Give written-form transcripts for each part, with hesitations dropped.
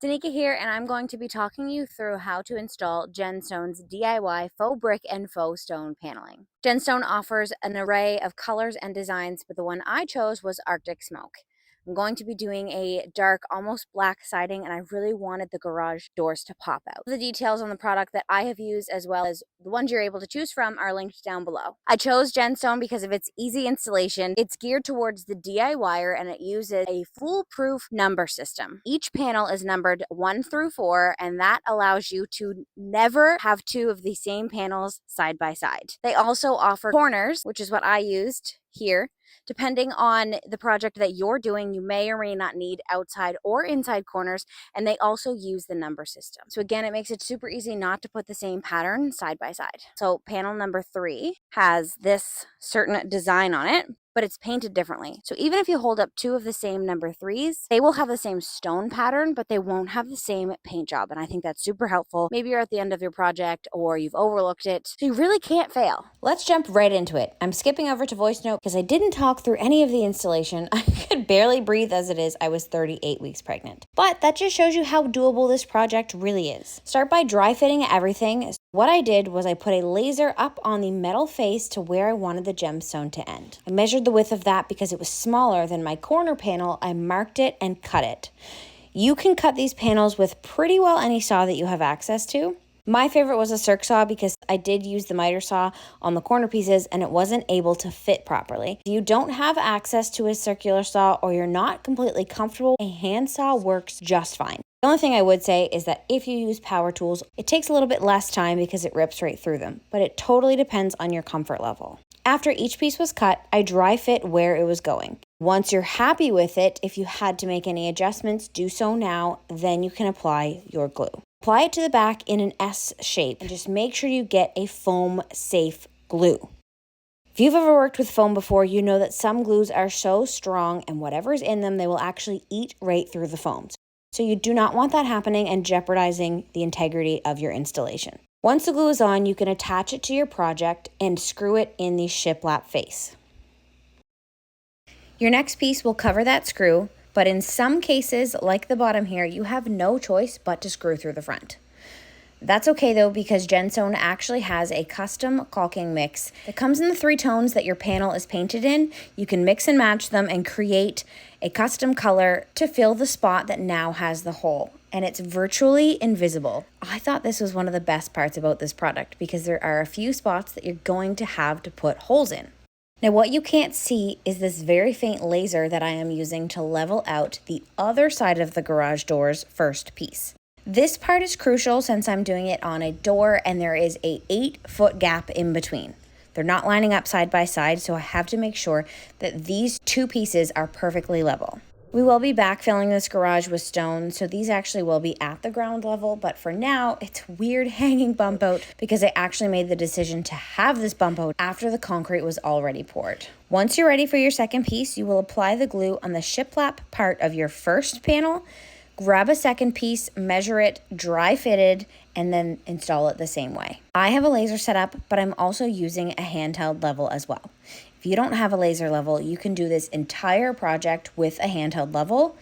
Danica here, and I'm going to be talking you through how to install GenStone's DIY faux brick and faux stone paneling. GenStone offers an array of colors and designs, but the one I chose was Arctic Smoke. I'm going to be doing a dark, almost black siding, and I really wanted the garage doors to pop out. The details on the product that I have used, as well as the ones you're able to choose from, are linked down below. I chose GenStone because of its easy installation. It's geared towards the DIYer, and it uses a foolproof number system. Each panel is numbered 1 through 4, and that allows you to never have two of the same panels side by side. They also offer corners, which is what I used here. Depending on the project that you're doing, you may or may not need outside or inside corners, and they also use the number system. So again, it makes it super easy not to put the same pattern side by side. So panel number 3 has this certain design on it, but it's painted differently. So even if you hold up 2 of the same number 3s, they will have the same stone pattern, but they won't have the same paint job. And I think that's super helpful. Maybe you're at the end of your project or you've overlooked it, so you really can't fail. Let's jump right into it. I'm skipping over to voice note because I didn't talk through any of the installation. I could barely breathe as it is. I was 38 weeks pregnant. But that just shows you how doable this project really is. Start by dry fitting everything. What I did was I put a laser up on the metal face to where I wanted the gemstone to end. I measured the width of that because it was smaller than my corner panel. I marked it and cut it. You can cut these panels with pretty well any saw that you have access to. My favorite was a circ saw because I did use the miter saw on the corner pieces and it wasn't able to fit properly. If you don't have access to a circular saw or you're not completely comfortable, a hand saw works just fine. The only thing I would say is that if you use power tools, it takes a little bit less time because it rips right through them, but it totally depends on your comfort level. After each piece was cut, I dry fit where it was going. Once you're happy with it, if you had to make any adjustments, do so now, then you can apply your glue. Apply it to the back in an S shape and just make sure you get a foam safe glue. If you've ever worked with foam before, you know that some glues are so strong and whatever's in them, they will actually eat right through the foams. So you do not want that happening and jeopardizing the integrity of your installation. Once the glue is on, you can attach it to your project and screw it in the shiplap face. Your next piece will cover that screw, but in some cases, like the bottom here, you have no choice but to screw through the front. That's okay though, because GenStone actually has a custom caulking mix that comes in the 3 tones that your panel is painted in. You can mix and match them and create a custom color to fill the spot that now has the hole. And it's virtually invisible. I thought this was one of the best parts about this product because there are a few spots that you're going to have to put holes in. Now what you can't see is this very faint laser that I am using to level out the other side of the garage door's first piece. This part is crucial since I'm doing it on a door and there is a 8-foot gap in between. They're not lining up side by side, so I have to make sure that these 2 pieces are perfectly level. We will be backfilling this garage with stone, so these actually will be at the ground level, but for now, it's weird hanging bump out because I actually made the decision to have this bump out after the concrete was already poured. Once you're ready for your second piece, you will apply the glue on the shiplap part of your first panel, grab a second piece, measure it, dry fitted, and then install it the same way. I have a laser set up, but I'm also using a handheld level as well. If you don't have a laser level, you can do this entire project with a handheld level,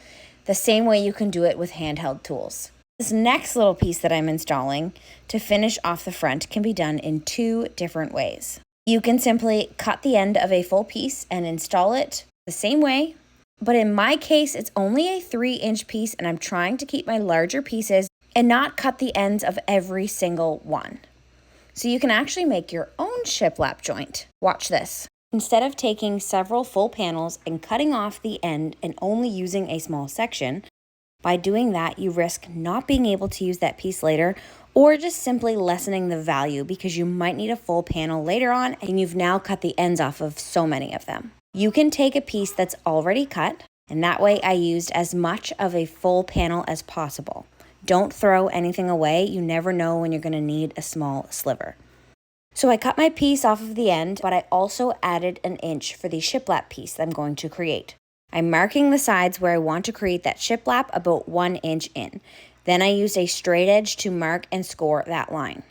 the same way you can do it with handheld tools. This next little piece that I'm installing to finish off the front can be done in 2 different ways. You can simply cut the end of a full piece and install it the same way, but in my case, it's only a 3-inch piece and I'm trying to keep my larger pieces and not cut the ends of every single one. So you can actually make your own shiplap joint. Watch this. Instead of taking several full panels and cutting off the end and only using a small section, by doing that, you risk not being able to use that piece later or just simply lessening the value because you might need a full panel later on and you've now cut the ends off of so many of them. You can take a piece that's already cut, and that way I used as much of a full panel as possible. Don't throw anything away. You never know when you're going to need a small sliver. So I cut my piece off of the end, but I also added 1 inch for the shiplap piece that I'm going to create. I'm marking the sides where I want to create that shiplap about 1 inch in. Then I used a straight edge to mark and score that line.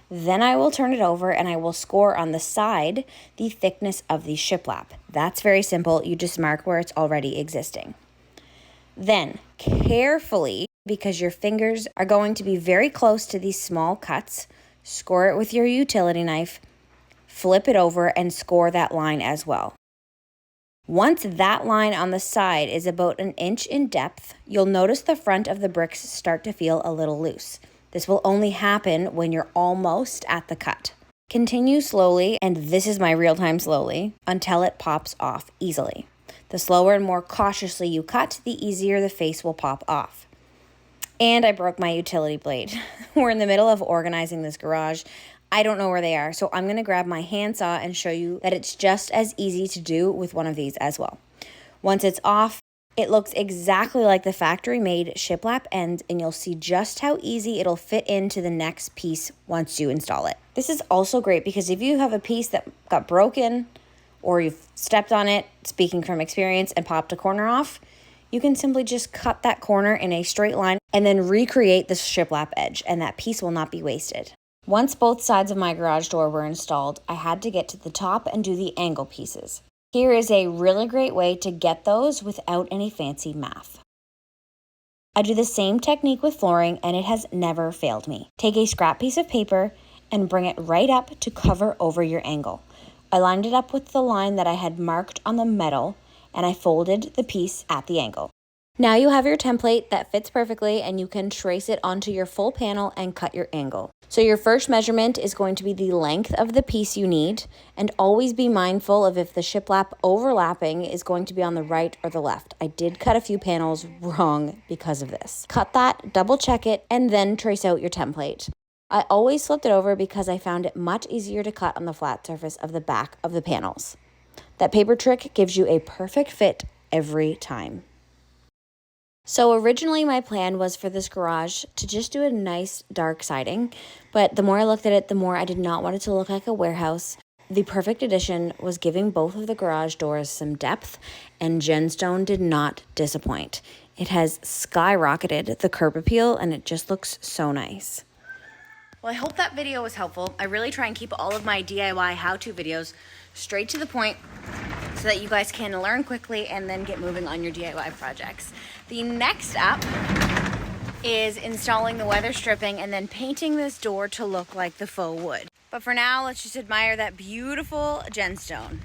Then I will turn it over and I will score on the side the thickness of the shiplap. That's very simple. You just mark where it's already existing. Then carefully because your fingers are going to be very close to these small cuts. Score it with your utility knife, flip it over, and score that line as well. Once that line on the side is about 1 inch in depth, you'll notice the front of the bricks start to feel a little loose. This will only happen when you're almost at the cut. Continue slowly, and this is my real-time slowly, until it pops off easily. The slower and more cautiously you cut, the easier the face will pop off. And I broke my utility blade. We're in the middle of organizing this garage. I don't know where they are, so I'm going to grab my handsaw and show you that it's just as easy to do with one of these as well. Once it's off, it looks exactly like the factory-made shiplap end, and you'll see just how easy it'll fit into the next piece once you install it. This is also great because if you have a piece that got broken or you've stepped on it, speaking from experience, and popped a corner off, you can simply just cut that corner in a straight line and then recreate the shiplap edge, and that piece will not be wasted. Once both sides of my garage door were installed, I had to get to the top and do the angle pieces. Here is a really great way to get those without any fancy math. I do the same technique with flooring, and it has never failed me. Take a scrap piece of paper and bring it right up to cover over your angle. I lined it up with the line that I had marked on the metal, and I folded the piece at the angle. Now you have your template that fits perfectly, and you can trace it onto your full panel and cut your angle. So your first measurement is going to be the length of the piece you need, and always be mindful of if the shiplap overlapping is going to be on the right or the left. I did cut a few panels wrong because of this. Cut that, double check it, and then trace out your template. I always flipped it over because I found it much easier to cut on the flat surface of the back of the panels. That paper trick gives you a perfect fit every time. So originally my plan was for this garage to just do a nice dark siding, but the more I looked at it, the more I did not want it to look like a warehouse. The perfect addition was giving both of the garage doors some depth, and GenStone did not disappoint. It has skyrocketed the curb appeal, and it just looks so nice. Well, I hope that video was helpful. I really try and keep all of my DIY how-to videos straight to the point so that you guys can learn quickly and then get moving on your DIY projects. The next up is installing the weather stripping and then painting this door to look like the faux wood. But for now, let's just admire that beautiful GenStone.